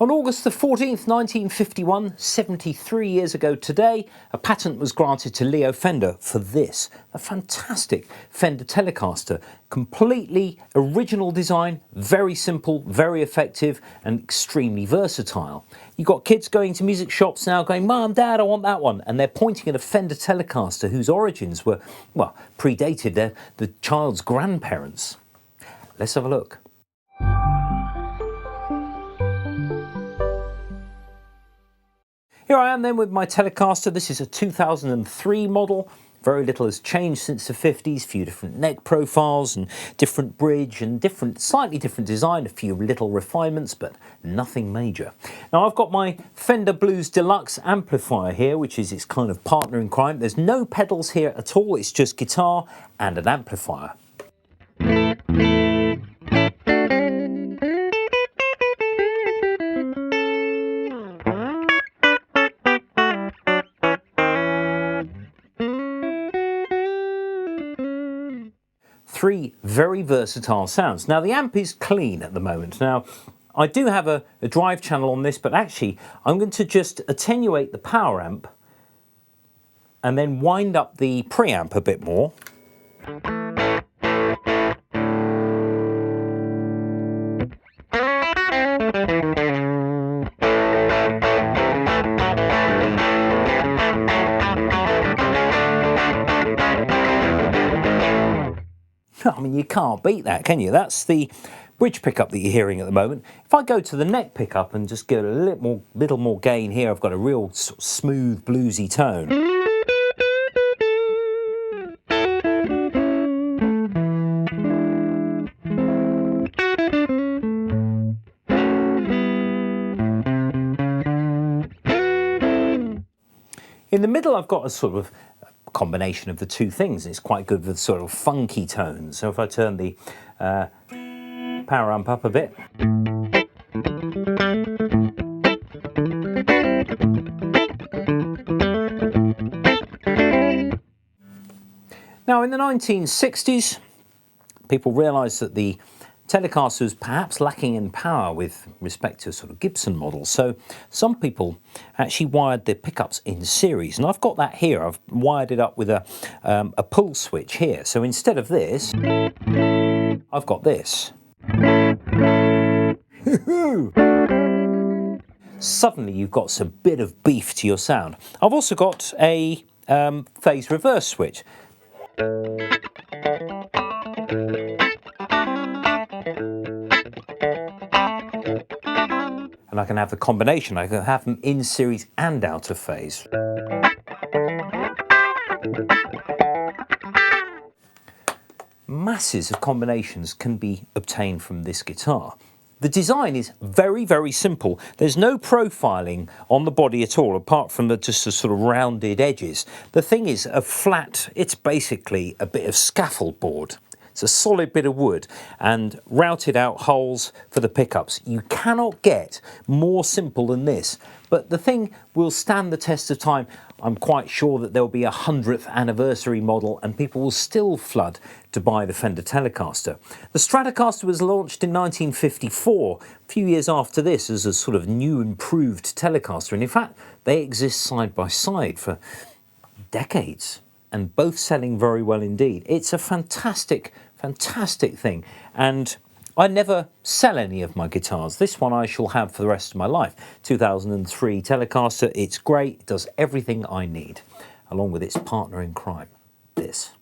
On August the 14th, 1951, 73 years ago today, a patent was granted to Leo Fender for this, a fantastic Fender Telecaster. Completely original design, very simple, very effective and extremely versatile. You've got kids going to music shops now going, "Mum, Dad, I want that one." And they're pointing at a Fender Telecaster whose origins were, well, predated the child's grandparents. Let's have a look. Here I am then with my Telecaster. This is a 2003 model. Very little has changed since the 50s. A few different neck profiles and different bridge and slightly different design. A few little refinements, but nothing major. Now I've got my Fender Blues Deluxe amplifier here, which is its kind of partner in crime. There's no pedals here at all. It's just guitar and an amplifier. Three very versatile sounds. Now the amp is clean at the moment. Now I do have a drive channel on this, but actually I'm going to just attenuate the power amp and then wind up the preamp a bit more. I mean, you can't beat that, can you? That's the bridge pickup that you're hearing at the moment. If I go to the neck pickup and just get a little more gain here, I've got a real sort of smooth bluesy tone. In the middle, I've got a sort of combination of the two things. It's quite good with sort of funky tones. So if I turn the power amp up a bit. Now in the 1960s, people realised that the Telecaster was perhaps lacking in power with respect to sort of Gibson models. So some people actually wired their pickups in series. And I've got that here. I've wired it up with a pull switch here. So instead of this, I've got this. Suddenly you've got some bit of beef to your sound. I've also got a phase reverse switch. And I can have the combination. I can have them in series and out of phase. Masses of combinations can be obtained from this guitar. The design is very, very simple. There's no profiling on the body at all, apart from just the sort of rounded edges. The thing is a flat, it's basically a bit of scaffold board. It's a solid bit of wood and routed out holes for the pickups. You cannot get more simple than this, but the thing will stand the test of time. I'm quite sure that there'll be a 100th anniversary model and people will still flood to buy the Fender Telecaster. The Stratocaster was launched in 1954, a few years after this, as a sort of new improved Telecaster, and in fact they exist side by side for decades and both selling very well indeed. It's a fantastic thing, and I never sell any of my guitars. This one I shall have for the rest of my life. 2003 Telecaster, it's great, it does everything I need, along with its partner in crime, this.